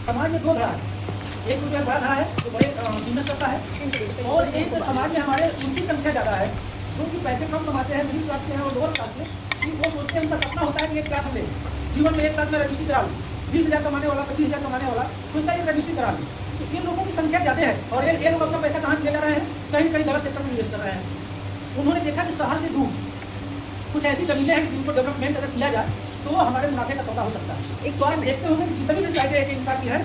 समाज में दो धड़ा है, एक जो है बड़ा धड़ा है जो बड़े बिजनेस करता है, और एक समाज में हमारे उनकी संख्या ज़्यादा है जो कि पैसे कम कमाते हैं, मिडिल क्लास के हैं और लोअर क्लास के, कि वो सोचते हैं उनका सपना होता है कि एक लाख ले जीवन में 1 लाख में रजिस्ट्री करा लूँ, 20,000 कमाने वाला 25,000 कमाने वाला सोचता है रजिस्ट्री करा लूँ। तो इन लोगों की संख्या ज़्यादा है और ये लोग अपना पैसा कहाँ ले जा रहे हैं, कहीं कहीं गलत सेक्टर में निवेश कर रहे हैं। उन्होंने देखा कि शहर से दूर कुछ ऐसी जमीनें हैं जिनको डेवलपमेंट अगर किया जाए तो हमारे मुनाफे का सौदा हो सकता है। एक तो आप देखते होंगे कि जितनी भी साइडें एक इनका की है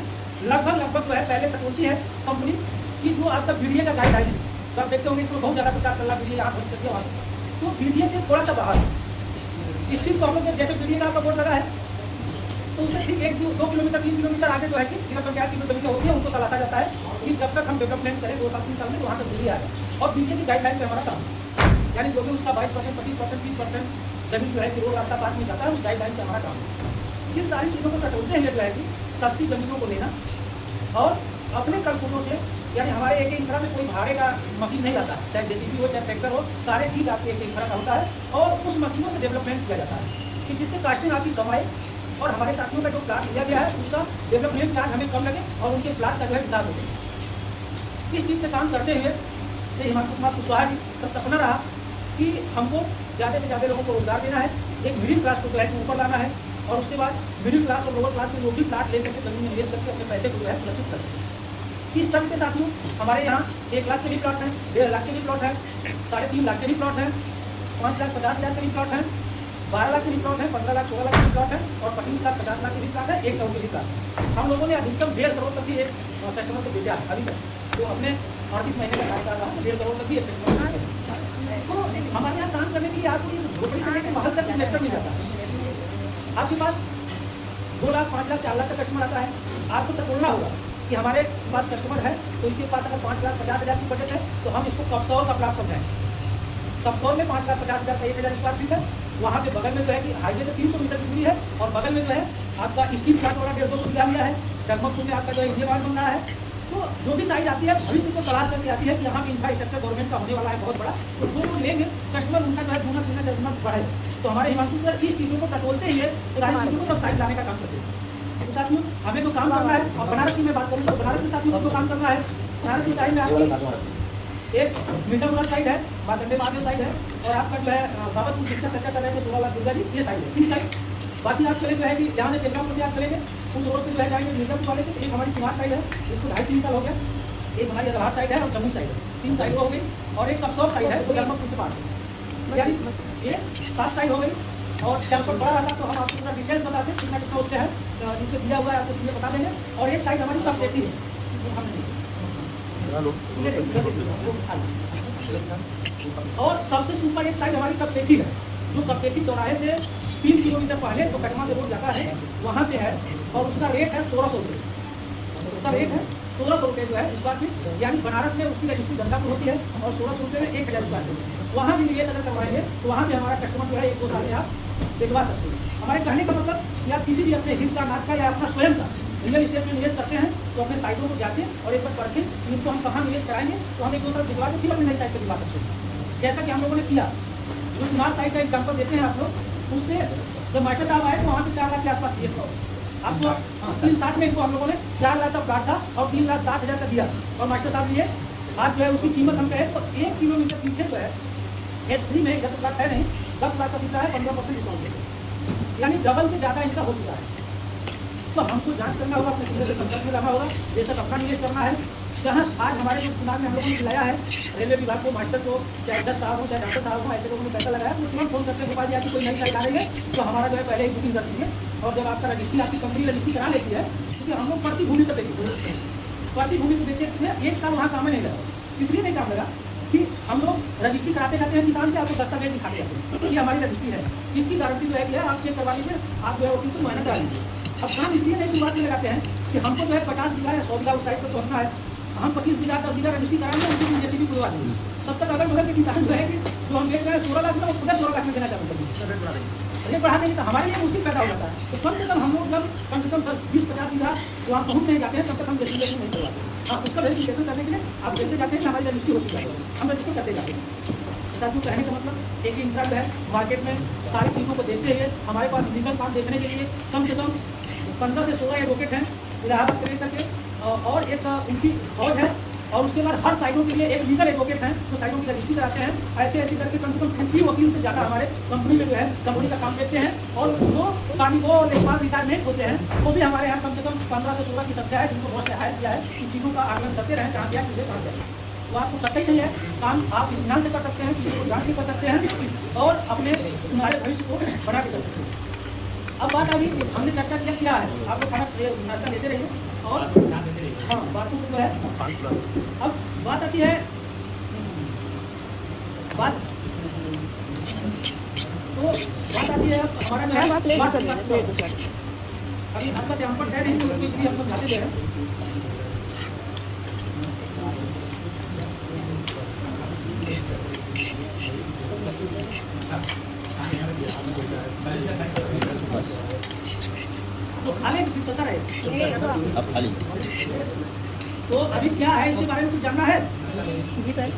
लगभग जो है पहले टटोलती है कंपनी की जो आपका बीडीए का गाइडलाइन है, तो आप देखते होंगे इसमें बहुत ज़्यादा प्रचार चल रहा है बीडीए यहाँ बंद कर दिया वहाँ, तो बीडीए से थोड़ा सा बाहर इस चीज़ को हम लोग जैसे बीडीए का आपका बोर्ड लगा है तो उससे ठीक 1-2 किलोमीटर 3 किलोमीटर आगे जो है कि जिला पंचायत की जो जमीन होती है उनको तलाशा जाता है कि जब तक हम डेवलपमेंट करें 2 साल 3 साल में तो वहाँ से बीडीए आ जाए और बीडीए की गाइडलाइन पर हमारा काम यानी जो भी उसका 22%, 25%, 30% जमीन जो है कि रोड रास्ता पास में जाता है उस गाइडलाइन से हमारा काम है। ये सारी चीज़ों को टटोलते हैं जो है कि सस्ती जमीनों को लेना और अपने कलपुटों से यानी हमारे एक इंफ्रा में कोई भाड़े का मशीन नहीं आता, चाहे जेसीबी हो चाहे ट्रैक्टर हो, सारे चीज़ आपके एक इंफ्रा का होता है और उस मशीनों से डेवलपमेंट किया जाता है कि जिससे कास्टिंग आपकी कमाए और हमारे साथियों का जो प्लाट लिया गया है उसका डेवलपमेंट चार्ज हमें कम लगे और उनके प्लाट का जो है विकास हो सके। इस चीज़ पे काम करते हुए हिमांशु कुमार कुशवाहा जी का सपना रहा कि हमको ज़्यादा से ज़्यादा लोगों को रोजगार देना है, एक मिडिल क्लास को फ्लैट में ऊपर लाना है और उसके बाद मिडिल क्लास और लोअर क्लास के लोग भी प्लाट लेकर के जमीन में निवेश करके अपने पैसे को जो है सुरक्षित कर सकें। इस तरह के साथियों हमारे यहाँ 1 लाख के भी प्लॉट हैं, 1.5 लाख के भी प्लॉट हैं, 3.5 लाख के भी प्लॉट हैं, 5,50,000 के भी प्लॉट हैं, 12 लाख के भी प्लॉट हैं, 15 लाख 16 लाख के भी प्लॉट हैं और 25 लाख 50 लाख के भी प्लॉट है, 1 करोड़ के भी प्लॉट। हम लोगों ने अधिकतम 1.5 करोड़ तक भी एक कस्टमर को बेचा अभी तक, तो अपने 38 महीने का कार्यकाल रहा 1.5 करोड़ तक भी एक कस्टमर है। तो हमारे यहाँ काम करने के लिए आपको झोपड़ी से लेकर महल तक इन्वेस्टर मिल जाता है। आपके पास 2 लाख 5 लाख 4 लाख का कस्टमर आता है, आपको टटोलना होगा कि हमारे पास कस्टमर है तो इसके पास अगर 5,50,000 की बजट है तो हम इसको कपसौर का प्लाट समझाएं। कपसौर में 5,50,000 का 1,000 स्क्वायर फीट है, वहाँ के बगल में जो है कि हाईवे से 300 मीटर की दूरी है और बगल में जो है आपका स्टील प्लांट वाला 150 बीघा लिया है, डगमगपुर में आपका जो इंडिया मार्ट बन रहा है। तो जो भी साइड आती है भविष्य को तलाश करके आती है कि यहाँ पे इंफ्रास्ट्रक्चर गवर्नमेंट का होने वाला है बहुत बड़ा, तो जो लोग लेंगे कस्टमर उनका जो है दूना तीना जरूरत बढ़े। तो हमारे हिमांशु सर इस चीज़ों को टटोलते हुए सारी चीज़ों को साइड लाने का काम करते हैं। तो साथियों हमें तो काम करना है और बनारस की मैं बात करूँ तो बनारस के साथियों को काम करना है। बनारस की साइड में आपकी एक मिर्जापुर साइड है, मार्कंडे महादेव साइड है और आपका जो है बाबतपुर जिसका चर्चा कर रहे थे 16 लाख दुर्गा जी, ये साइड है 3 साइड। बाकी आप चले जो है कि जहाँ से तेलगांव से आप चलेंगे उस रोड पर जो है जाएंगे मिर्जापुर वाले से, एक हमारी कुमार साइड है जिसको 2.5-3 साल हो गया, एक हमारी अजहार साइड है और जम्मू साइड है, 3 साइड हो गई और एक कपसौर साइड है जो लगभग के पास है, यानी ये 7 साइड हो गई। और सैंपल बड़ा रहता तो हम आपको पूरा डिटेल्स बताते कितना कितना उसके है, इसको दिया हुआ है आपको इसलिए बता देंगे। और एक साइड हमारी कब सेफ्टी है और सबसे सुपर एक साइड हमारी कब सेफ्टी है जो कब सेफ्टी चौराहे से 3 किलोमीटर पहले तो कचमा से रोड जाता है वहाँ पे है और उसका रेट है 1600 रुपये। उसका रेट है 1600 रुपये जो है इस बार में, यानी बनारस में उसकी रजिस्ट्री गंगापुर होती है और 1600 रुपये में 1,000 स्क्वायर फीट वहाँ भी निवेश अगर करवाएंगे तो वहाँ भी हमारा कस्टमर जो है 1-2 साल में आप भिजवा सकते हैं। हमारे कहने का मतलब कि आप किसी भी अपने हित का नाथ का या अपना स्वयं का रियल इस्टेट में निवेश करते हैं तो अपने साइटों को जांचें और एक बार परखें कि इनको हम कहाँ निवेश कराएंगे तो हम 1-2 साल भिजवा के फिर अपनी नई साइट पर भिजवा सकते हैं। जैसा कि हम लोगों ने किया जो चुनाव साइट का एग्जाम्पल देते हैं आप लोग, उससे जब मास्टर साहब आए तो वहाँ पे 4 लाख के आसपास किए थे आपको 360 में इनको हम लोगों ने 4 लाख का प्लाट था और 3,60,000 का दिया और मास्टर साहब लिए आज जो है उसकी कीमत हम कहें तो 1 किलोमीटर पीछे जो है S3 में इधर प्लाट है नहीं 10 लाख का दिख रहा है 15% डिस्काउंट, यानी डबल से ज़्यादा इनका हो चुका है। तो हमको जांच करना होगा, अपने सीधे से संपर्क में रहना होगा, बेशक अपना निवेश करना है। जहाँ आज हमारे जो चुनाव में हम लोगों ने खिलाया है रेलवे विभाग को, मास्टर को, चाहे जज साहब हो चाहे डॉक्टर साहब हो, ऐसे लोगों ने पैसा लगाया तो तुरंत फोन करके बता दिया कि कोई नई साइट आ रही है तो हमारा जो है पहले ही बुकिंग कर दीजिए। और जब आपका रजिस्ट्री आपकी कंपनी रजिस्ट्री करा लेती है क्योंकि हम लोग प्रतिभूमि पर देखते प्रतिभूमि को देखते हैं 1 साल वहाँ काम नहीं लगा, इसलिए नहीं काम लगा कि हम लोग रजिस्ट्री कराते जाते हैं किसान से, आपको दस्तावेज दिखाते जाते हैं कि हमारी रजिस्ट्री है, इसकी गारंटी जो है कि आप चेक करवा लीजिए, आप जो है वकील से मुआयना करा लीजिए। अब काम इसलिए नहीं शुरुआत में लगाते हैं कि हमको जो है 50 बीघा या 100 बीघा उस साइड पर पहुँचना है, हम 25 बीघा 10 बीघा रजिस्ट्री कराएंगे उसी जैसे भी खुलवा देंगे। तब तक अगर मतलब किसान जो है कि जो हम देख रहे हैं 16 लाख में खुद 16 लाख में देना चाहते हैं, रेट बढ़ा देंगे तो हमारे लिए मुश्किल पैदा हो जाता है। तो कम से कम हम लोग जब कम से कम 10-20-50 बीघा तो वहाँ पहुँच नहीं जाते हैं तब तक हम रजिस्ट्रेशन नहीं करवाते। हाँ, उसका वेरिफिकेशन करने के लिए आप देखते जाते हैं कि हमारी रजिस्ट्री हो चुकी है, हम रजिस्टर करते जाते हैं। साथियों कहने का मतलब एक इंफ्रा जो है मार्केट में सारी चीज़ों को देखते हुए हमारे पास लीगल काम देखने के लिए कम से कम 15 से 16 एडवोकेट हैं इलाहाबाद से लेकर के और एक उनकी फौज है, और उसके बाद हर साइडों के लिए एक लीगल एडवोकेट हैं जो साइडों की रजिस्ट्री कराते हैं। ऐसे ऐसे करके कम से कम 50 वकील से ज़्यादा हमारे कंपनी में जो है कंपनी का काम देते हैं। और जो वो लेखपाल रिटायरमेंट होते हैं वो भी हमारे यहाँ कम से कम 15 से 16 की संख्या है, जिनको बहुत सहायता किया है। इन चीज़ों का आकलन करते रहें, कहाँ क्या चीज़ें कहाँ जाए, तो आपको करते ही नहीं है काम, आप ध्यान से कर सकते हैं, चीज़ों को जान के कर सकते हैं और अपने तुम्हारे भविष्य को बना के कर सकते हैं। अब बात अभी हमने चर्चा किया है, आप लोग खाना नाश्ता लेते रहिए और हाँ बातों को जो है। अब बात आती है बात हमारा जो है अभी आपका सैंपल है नहीं, तो इसलिए हम समझाते दे रहे हैं। तो खाली चलता रहे अब खाली। तो अभी क्या है इसके बारे में कुछ जानना है? जी सर।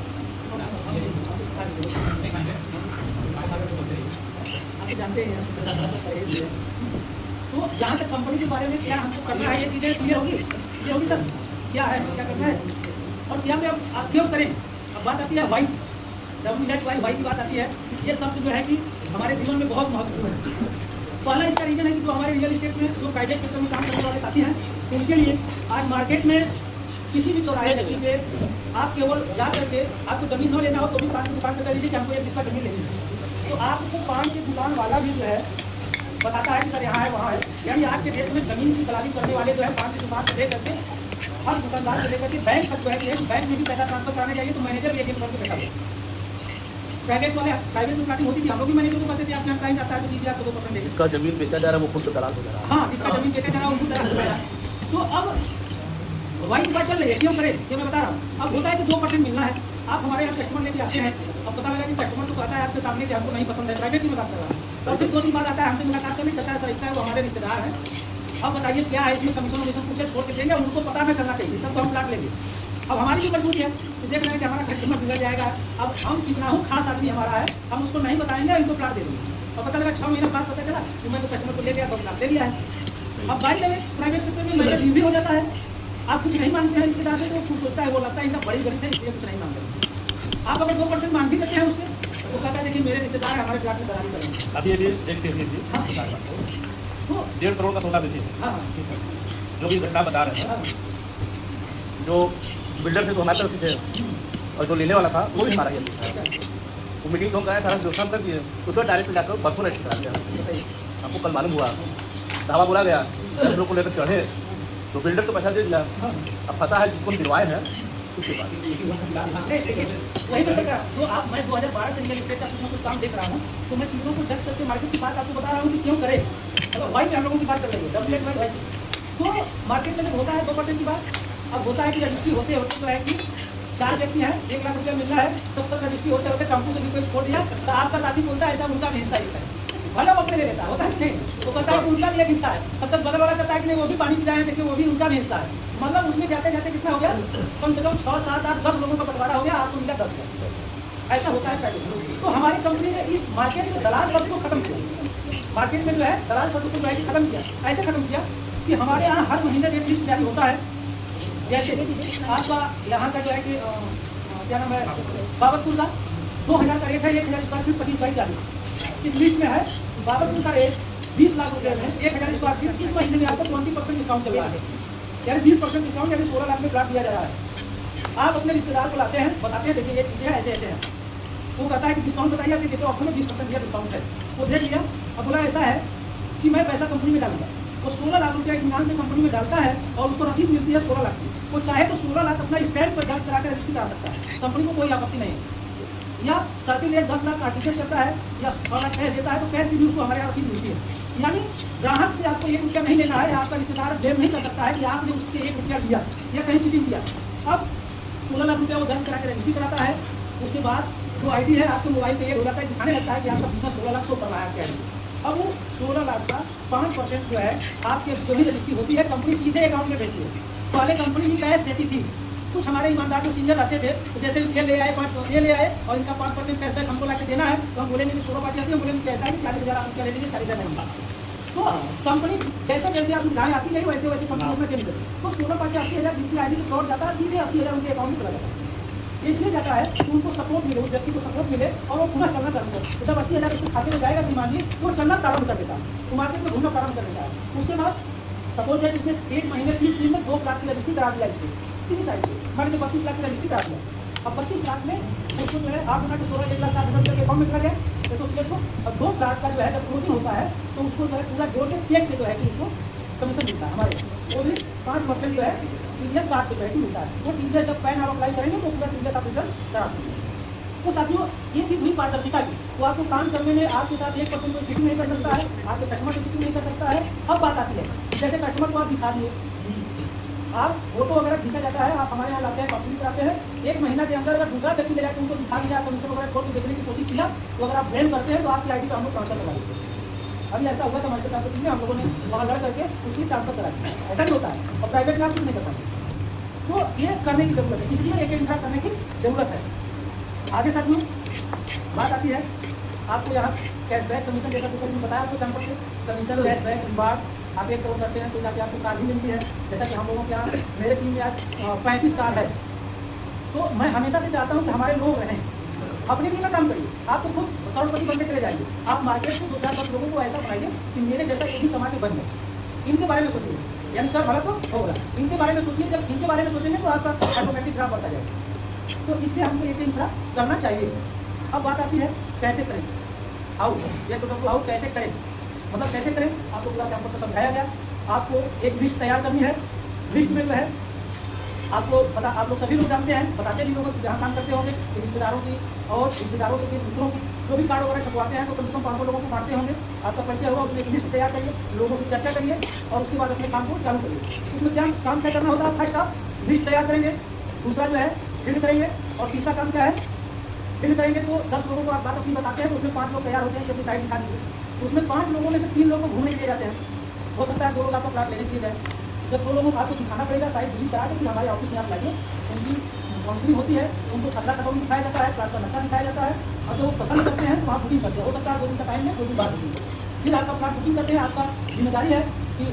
आप जानते हैं तो जहाँ तक कंपनी के बारे में क्या हमको करना है, ये चीज़ें क्लियर होगी सर, क्या है क्या करना है और क्या में अब क्यों करें। अब बात आती है वाई, WHY की बात आती है। ये शब्द जो है कि हमारे जीवन में बहुत महत्वपूर्ण है। पहला इसका रीजन है कि जो हमारे रियल इस्टेट में जो प्राइवेट सेक्टर में काम करने वाले साथी हैं, उनके लिए आज मार्केट में किसी भी चौराहे जगह पे आप केवल जा करके आपको जमीन न लेना हो तो भी पान की दुकान पर कह दीजिए कि हमको एक किस्ता जमीन लेनी है, तो आपको पान की दुकान वाला भी जो है बताता है कि सर यहाँ है वहाँ है। यानी आज के डेट में जमीन की दलाली करने वाले जो है पान की दुकान से ले करके हर दुकानदार से लेकर के बैंक तक जो है बैंक में भी पैसा ट्रांसफर कराने चाहिए तो मैनेजर भी एक करके पैसा दे। प्राइवेट में स्टार्टिंग होती थी, हम लोग भी मैनेजर को कहते थे आपके टाइम आता है तो दीजिए आपको 2% देंगे। इसका जमीन बेचा जा रहा है वो खुद दलाल हो जा रहा है। हाँ, इसका जमीन बेचा जा रहा है वो खुद दलाल हो जा रहा है। तो अब वाई की बात चल रही है, क्यों करें ये मैं बता रहा हूँ। अब होता है कि 2% मिलना है, आप हमारे यहाँ कस्टमर लेके आते हैं, अब पता लगा कि कस्टमर तो कहता है आपके सामने कि हमको नहीं पसंद है, प्राइवेट की मैं बात कर रहा हूँ। तो फिर 2 दिन बाद आता है हमसे मुलाकात करने, कहता है सर इतना है वो हमारे रिश्तेदार हैं, अब बताइए क्या है इसमें कमीशन वमीशन कुछ छोड़ के देंगे, उनको पता नहीं चलना चाहिए, तब तो हम प्लाट लेंगे। अब हमारी भी मजबूरी है तो देख रहे हैं कि हमारा कस्टमर बिगड़ जाएगा। अब हम कितना हूँ खास आदमी हमारा है, हम उसको नहीं बताएंगे, इनको प्लाट दे देंगे। अब पता लगा 6 महीने बाद पता चला कि मैं तो कस्टमर को ले गया तो प्लाट ले लिया है। अब by the way private sector में महिला भी हो जाता है, आप कुछ नहीं मांगते हैं रिश्तेदार से तो खुश होता है, वो लगता है इनका बड़ी बड़ी है इसलिए कुछ नहीं मांगते। आप अगर 2% मांग भी देते हैं उससे तो कहता है देखिए मेरे रिश्तेदार हमारे प्लाट में दलाली करेंगे। अभी अभी एक स्टेटमेंट थी हाँ 1.5 करोड़ का सौदा बेची हाँ जो भी घटना बता रहे हैं। जो बिल्डर थे तो हमारे तरफ थे और जो लेने वाला था वो भी हमारा ही है। वो मीटिंग कौन कराया सारा व्यवस्था कर दिए, उसको डायरेक्ट जाकर परसों रजिस्टर करा दिया। आपको कल मालूम हुआ धावा बोला गया, हम लोग को लेकर चढ़े तो बिल्डर तो पैसा दे दिया, अब फंसा है जिसको दिलवाए हैं उसके बाद। वही मैं क्या तो आप मैं 2012 से रियल इस्टेट का कुछ ना कुछ काम देख रहा हूँ, तो मैं चीज़ों को जज करके मार्केट की बात आपको बता रहा हूँ कि क्यों करें। अगर वाई में हम लोगों की बात कर रही है WHY तो मार्केट में जब होता है 2% की बात, अब होता है कि रजिस्ट्री होते होते तो है कि 4 व्यक्ति हैं, 1 लाख रुपया मिलना है, तब तक रजिस्ट्री होते होते कंपनी से भी कोई छोड़ दिया तो आपका साथी बोलता है ऐसा उनका भी हिस्सा है, भले वो अपने ले लेता होता है नहीं, तो कहता है कि उनका भी एक हिस्सा है, तब तक बगल वाला कहता है कि नहीं वो भी पानी पिलाए देखिए वो भी उनका भी हिस्सा है। मतलब उसमें जाते जाते कितना हो गया, कम से कम 6, 7, 8, 10 लोगों का बंटवारा हो गया, आपको मिला 10 का। ऐसा होता है पहले। तो हमारी कंपनी ने इस मार्केट से दलाल शब्द को खत्म किया, मार्केट में जो है दलाल शब्द को जो है खत्म किया। ऐसे खत्म किया कि हमारे यहाँ हर महीने एक लिस्ट जारी होता है। जैसे आपका यहाँ का जो है कि क्या नाम है बाबतपुर का 2000 का रेट है, 1000 स्क्वायर फीट 25 बाई 40। इस लिस्ट में है बाबतपुर का रेट 20 लाख रुपये में 1000 स्क्वायर फीट। इस महीने में आपको 20% डिस्काउंट चल रहा है, यानी 20% डिस्काउंट, यानी 16 लाख में प्लाट दिया जा रहा है। आप अपने रिश्तेदार को लाते हैं, बताते हैं देखिए ये चीज़ें ऐसे ऐसे हैं, वो कहता है कि डिस्काउंट बताइए, आपके देखो ऑफर में 20% दिया डिस्काउंट है, वो देख लिया। अब बोला ऐसा है कि मैं पैसा कंपनी में डालूंगा, वो 16 लाख रुपया इत्मीनान से कंपनी में डालता है और उसको रसीद मिलती है 16 लाख की। वो चाहे तो 16 लाख अपना स्टैंप पर दर्ज करा कर रजिस्ट्री करा सकता है, कंपनी को कोई आपत्ति नहीं है। या सर्टिफिकेट 10 लाख आर्टिफिकेट करता है या 6 लाख कैश देता है तो कैश की भी उसको हमारे यहाँ रसीद मिलती है। यानी ग्राहक से आपको 1 रुपया नहीं लेना है, आपका रिश्तेदार ब्लेम नहीं कर सकता है कि आपने उससे 1 रुपया लिया या कहीं चीटिंग किया। अब 16 लाख रुपया वो दर्ज करा के रजिस्ट्री कराता है, उसके बाद जो ID है आपके मोबाइल पे ये हो जाता है, दिखाने लगता है कि आपका बिजनेस 16 लाख शो कर रहा है आपके ID। अब वो 16 लाख का 5% जो है आपके जो भी रजिस्ट्री होती है कंपनी सीधे अकाउंट में भेजती है। पहले कंपनी भी कैश देती थी, कुछ हमारे ईमानदार जो सीनियर रहते थे तो जैसे ये ले आए 5 ये ले आए और इनका 5% कैश बैक हमको ला के देना है, तो हम बोलेंगे कि 16 पार्टी आती है, बोलेंगे कैसा है 40,000 आप क्या ले लीजिए, 40,000 नहीं। तो कंपनी जैसे जैसे आप गाय आती गई वैसे वैसे कंपनी में चेंज करेगी। तो 16,85,000 जिसकी आईडी के फ्रॉड जाता है सीधे 80,000 उनके अकाउंट में चला जाता है। इसलिए जाता है कि उनको सपोर्ट मिले, उस व्यक्ति को सपोर्ट मिले और वो पुनः चलना चालू करे। जब 80,000 उसके खाते में जाएगा सीमान जी, वो चलना प्रारंभ कर देता है, तो मार्केट में घूमना प्रारंभ कर देता है। उसके बाद सपोज है इसने 1 महीने 30 दिन में 2 लाख की रजिस्ट्री करा दिया इसकी किसी साइड से, मान लीजिए 32 लाख की रजिस्ट्री करा दिया। अब 25 लाख में उसको जो है 8 गुना के 16 1,60,000 के अकाउंट में चला गया। तो उसके को अब 2 लाख का जो है जब क्लोजिंग होता है तो उसको जो है पूरा जोड़ के चेक से जो है कि उसको कमीशन मिलता है हमारे, वो भी 5% जो है टीडीएस काट के जो है कि मिलता है। वो टीडीएस जब पैन आप अप्लाई करेंगे तो पूरा टीडीएस आप रिटर्न करा सकते हैं। तो साथियों ये चीज़ हुई पारदर्शिता की। तो आपको काम करने में आपके साथ 1% कोई फिटिंग नहीं कर सकता है, आपके कस्टमर से फिटिंग नहीं कर सकता है। अब बात आती है जैसे कस्टमर को आप दिखा दिए, आप फोटो वगैरह खींचा जाता है, आप हमारे यहाँ लाते हैं, कॉपी कराते हैं। 1 महीना के अंदर अगर दूसरा व्यक्ति ले जाकर उनको दिखा दिया, कमीशन वगैरह खोल के देखने की कोशिश किया, तो अगर आप ब्लेम करते हैं तो आपकी आईडी पर हम लोग ट्रांसफर करा देते हैं। अभी ऐसा हुआ था हमारे साथ में, हम लोगों ने वहाँ लड़ करके उसकी ट्रांसफर करा दिया। ऐसा भी होता है और प्राइवेट में आप कुछ नहीं कर पाते। तो ये करने की जरूरत है, इसलिए एक इंफ्रा करने की जरूरत है। आगे साथ में बात आती है आपको यहाँ कैशबैक कमीशन जैसा कुछ मैंने बताया आपको सैंपल से कमीशन कैशबैक रिवार्ड आप 1 करोड़ करते हैं तो जाके आपको कार भी मिलती है। जैसा कि हम लोगों के यहाँ मेरे टीम में आज 35 कार है। तो मैं हमेशा से चाहता हूँ कि हमारे लोग रहें, अपने लिए ना काम करिए, आप तो खुद करोड़पति बनते चले जाइए। आप मार्केट से 2-4 लोगों को ऐसा बनाइए कि मेरे जैसा एक ही कमा के बन जाए। इनके बारे में सोचिए, यानी कर भला तो होगा, इनके बारे में सोचिए। जब इनके बारे में सोचेंगे तो आपका ऑटोमेटिक ग्राफ बढ़ता जाएगा। तो इसलिए हमको एक इंफ्रा करना चाहिए। अब बात आती है कैसे करें, हाउ, ये तो हाउ कैसे करें, मतलब कैसे करें आपको पूरा कैंपस में समझाया गया। आपको एक लिस्ट तैयार करनी है। लिस्ट में जो है आपको पता, आप लोग सभी लोग जानते हैं, बताते भी लोग जहाँ काम करते होंगे, रिश्तेदारों की और रिश्तेदारों के मित्रों की जो भी कार्ड वगैरह छपवाते हैं तो कम से कम 500 लोगों को बांटते होंगे। आपका परिचय हुआ, उसमें एक लिस्ट तैयार करिए, लोगों की चर्चा करिए और उसके बाद अपने काम को चालू करिए। उसमें क्या काम तय करना होता है, फर्स्ट आप लिस्ट तैयार करेंगे, दूसरा जो है फिल करेंगे और तीसरा काम क्या है, फिल करेंगे। तो 10 लोगों को आप बात अपनी बताते हैं तो उसमें 5 लोग तैयार होते हैं कि अपनी साइड दिखा दीजिए। तो उसमें 5 लोगों में से 3 लोगों को घूमने के लिए जाते हैं। हो सकता है 2 लोग आपको प्लाट लेने के लिए जाए। जब 2 लोगों को आपको दिखाना पड़ेगा साइड विजिट करा के कि हमारे ऑफिस में आप लाइए, उनकी काउंसलिंग होती है, उनको खसरा खतौनी दिखाया जाता है, प्लाट का नक्शा दिखाया जाता है और जो वो पसंद करते हैं तो वहाँ बुकिंग करते हैं। हो सकता है 2 दिन का टाइम में कोई भी बात नहीं। फिर आपका प्लाट बुकिंग करते हैं। आपका जिम्मेदारी है कि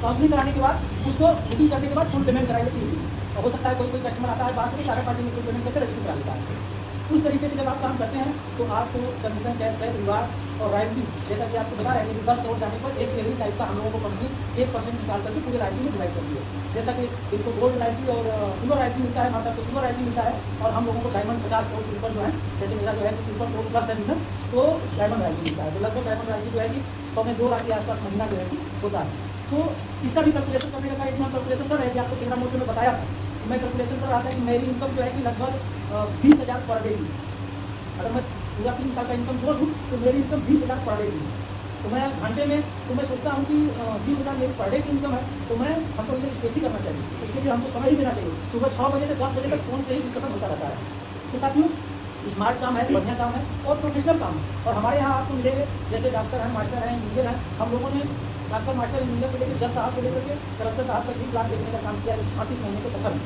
काउंसलिंग कराने के बाद उसको बुकिंग करने के बाद फुल पेमेंट कराई जाती है। और हो सकता है कोई कस्टमर आता है बाद में 4 पार्टी में फुल पेमेंट करके रजिस्टर करा देता है। उस तरीके से जब आप काम करते हैं तो आपको कमीशन, कैशबैक, रिवार्ड और रॉयल्टी, जैसा कि आपको बता रहे हैं कि 10 करोड़ जाने पर एक सैलरी टाइप का हम लोगों को कंपनी 1% निकाल करके पूरे रॉयल्टी में डिवाइड करती है। जैसा कि इनको गोल्ड रॉयल्टी और सिल्वर रॉयल्टी मिलता है, माता को सिल्वर रॉयल्टी मिलता है और हम लोगों को डायमंड 50 करोड़ के ऊपर जो है, जैसे मेरा जो है 50 करोड़ प्लस है बिजनेस, तो डायमंड रॉयल्टी मिलता है। तो लगभग डायमंड रॉयल्टी जो है कि 2 लाख के आसपास महीना जो है कि होता है। तो इसका भी कैलकुलेशन करने का एक कैलकुलेशन कर रहे थे, आपको 13 मोड में बताया था। मैं कैलकुलेशन कर रहा था कि मेरी इनकम जो है कि लगभग 20,000 पर डे की, अगर मैं पूरा 3 साल का इनकम जोड़ दूँ तो मेरी इनकम 20,000 पर डे की। तो मैं घंटे में तो मैं सोचता हूँ कि 20,000 मेरी पर डे की इनकम है, तो मैं हमको इसे स्टेट ही करना चाहिए। इसके लिए हमको समय ही देना चाहिए। सुबह 6 बजे से 10 बजे तक फोन से ही डिस्कशन होता रहता है। तो साथियों स्मार्ट काम है, बढ़िया काम है और प्रोफेशनल काम है। और हमारे यहाँ आपको मिलेंगे जैसे डॉक्टर हैं, मास्टर हैं, इंजीनियर हैं। हम लोगों ने डॉक्टर, मास्टर, इंजीनियर को लेकर 10 साहब को लेकर के कलेक्टर साहब तक भी प्लान देखने का काम किया 38 महीने के सफर में।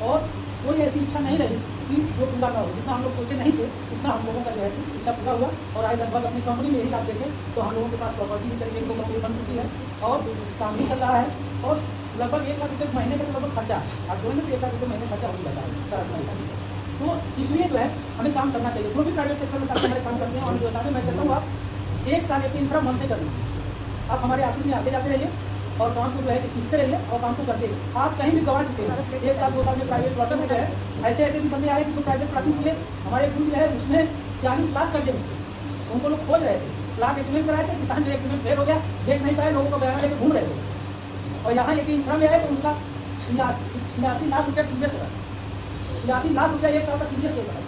और कोई ऐसी इच्छा नहीं रही कि जो पूरा ना हो। जितना हम लोग सोचे नहीं थे उतना हम लोगों का जो है इच्छा पूरा हुआ। और आज लगभग अपनी कंपनी में ही आप देखें तो हम लोगों के पास प्रॉपर्टी भी तरीके की कंपनी बन चुकी है और काम भी चल रहा है। और लगभग 1 लाख रुपये महीने का लगभग खर्चा, आप जो है 1 लाख रुपये महीने खर्चा हो जाता है। तो इसलिए जो है हमें काम करना चाहिए। जो भी प्राइवेट सेक्टर में साथ हमारे काम करते हैं और व्यवसाय में मैं कहता हूँ आप 1 साल या 3 साल मन से कर लीजिए। आप हमारे ऑफिस में आते जाते रहिए और काम को जो है सीखते रहिए और काम को करते रहिए। आप कहीं भी गवा चुके हैं 1 साल 2 साल में प्राइवेट प्लॉटिंग में जो है ऐसे भी बंदे आए कि जो प्राइवेट प्लॉटिंग किए, हमारे ग्रुप जो है उसमें 40 लाख कर दिए। उनको लोग खोज रहे थे, प्लाट एग्रीमेंट कराए थे, किसान जो एग्रीमेंट फेल हो गया, देख नहीं पाए, लोगों को बयान लेकर घूम रहे थे। और यहाँ एक इंफ्रा में आए तो उनका 86 लाख रुपया टीडीएस करा, 86 लाख रुपया 1 साल का टीडीएस लेकर आए।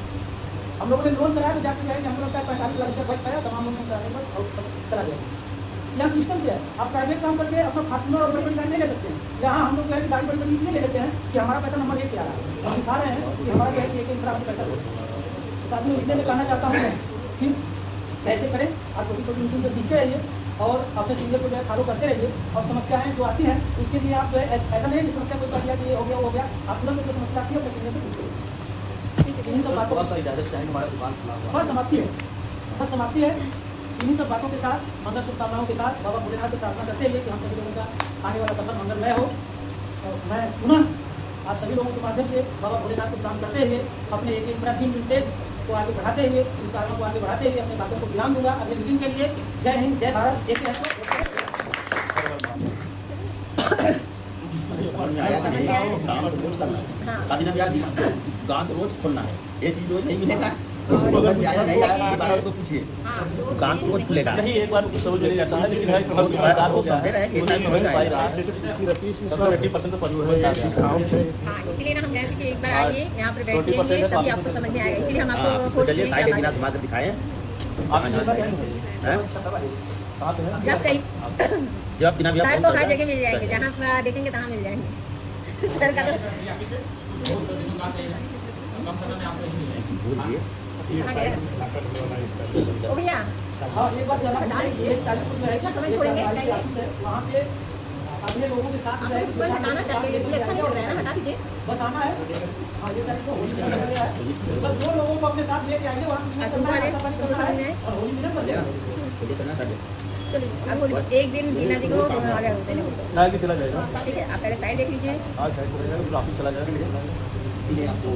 हम लोगों ने लोन कराया तो जाकर जाए हम लोग का 45 लाख रुपया बच पाया, तमाम लोगों कराने पर चला गया। यहाँ सिस्टम से है, आप प्राइवेट काम करके अपना फार्चूनर और बड़ी गाड़ी नहीं ले सकते हैं। यहाँ हम लोग जो है कि गाड़ी बड़ी इसलिए ले लेते हैं कि हमारा पैसा नंबर 1 से आ रहा है। हम दिखा रहे हैं कि हमारा जो है कि एक इंफ्रा आपको पैसा दो। साथ में इसलिए मैं कहना चाहता हूँ कि ऐसे करें, आप छोटी छोटी मीटिंग से सीखते रहिए और अपने सीनियर को जो है फॉलो करते रहिए। और समस्याएं जो आती हैं उसके लिए आप जो है ऐसा नहीं कि समस्या कोई कर दिया कि ये हो गया वो हो गया, आप तुरंत जो समस्या आती है अपने सीनियर से पूछते हैं। इन सब बातों इजाजत चाहेंगे, हमारा दुकान खुला हुआ बस समाप्ति है, बस समाप्ति है। इन्हीं सब बातों के साथ, मंगल शुभकामनाओं के साथ बाबा भोलेनाथ से प्रार्थना करते हुए कि हम सभी लोगों का आने वाला सफर मंगलमय हो। और मैं पुनः आप सभी लोगों के माध्यम से बाबा भोलेनाथ को प्रणाम करते हुए अपने एक दिन विंटेज को आगे बढ़ाते हुए, इस कारणों को आगे बढ़ाते हुए अपने बातों को विराम दूंगा। अगले मीटिंग के लिए जय हिंद, जय भारत, एक है दुकान तो रोज खोलना है, ये चीज रोज नहीं मिलेगा। उसको अगर आया नहीं आया दोबारा उसको पूछिए, दुकान तो रोज खुलेगा। नहीं, एक बार समझ में नहीं आता है, लेकिन भाई समझ में आता है, वो समझते रहे कि ऐसा समझ में आएगा। सबसे 80% तो परिवर्तन डिस्काउंट है। हाँ, इसलिए ना हम कह रहे थे कि एक बार आइए यहाँ पर बैठिए, तभी आपको समझ में आएगा। इसलिए हम आपको चलिए साइड एक घुमा कर दिखाएं। जब बिना सर तो हर जगह मिल जाएंगे, जहाँ देखेंगे तहाँ मिल जाएंगे। सर का तो भैया हाँ, एक बात जाना हटा दीजिए। एक तारीख को कितना समय छोड़ेंगे? वहाँ पे अपने लोगों के साथ आपको कोई हटाना चाहिए, ये अच्छा नहीं लग रहा है ना, हटा दीजिए। बस आना है। हाँ, ये तारीख को होली मिलन लग रहा है। बस दो लोगों को अपने साथ लेके आएंगे, वहाँ मिलन करना है, नाश्ता पानी करना है और होली मिलन कर देंगे। चलिए अब एक दिन दीना जी को आ जाओ देने को। ना कि चला जाएगा। ठीक है, आप पहले साइड देख लीजिए। हाँ, शायद चला जाएगा, फिर ऑफिस चला जाएगा। इसलिए आपको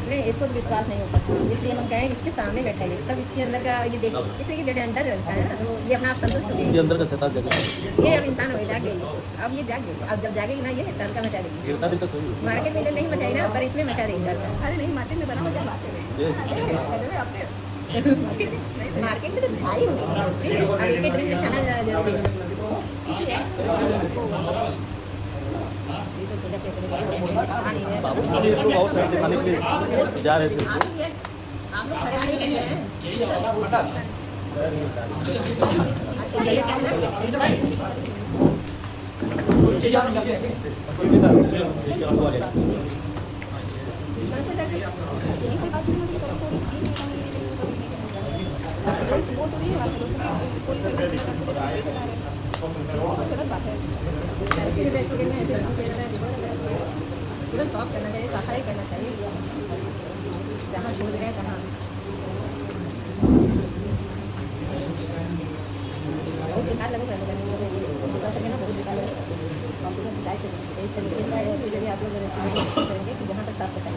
नहीं, इसको तो विश्वास नहीं हो पाता, इसलिए हम कहें इसके सामने बैठाइए, तब इसके अंदर का ये देख, इसलिए ये अंदर रहता है ना, तो ये अपना आप संतुष्ट इसके कीजिए। अंदर का शैतान जगह ये अब इंसान हो जाग गई, अब ये जाग गई, अब जब जागेगी ना ये तड़का मचा देगी। गिरता दिन तो सही मार्केट में नहीं मचाई ना, पर इसमें मचा देगी तड़का। अरे नहीं, मार्केट में बना मचा बात मार्केट में तो छाई होगी, अब एक ड्रिंक में छाना जरूरी है। बाबू जी इसको बहुत साइड दिखाने के लिए जा रहे थे। आप लोग हटाने के लिए हैं। तुरंत सॉफ्ट करना चाहिए, सफाई करना चाहिए, जहाँ छोड़ रहे हैं कहाँ बहुत बेकार लगे बहुत बेकार लगे। इस तरीके का ऐसी जगह आप लोग करेंगे कि जहाँ तक साफ सफाई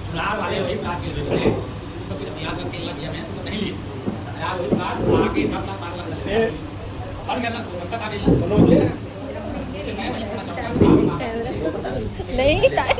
चुनाव वाले वही प्लाट के लिए सब कुछ तैयार करके दिया मैं तो नहीं ली यार वही प्लाट आके 10 लाख 12 लाख और करना तो नहीं चाय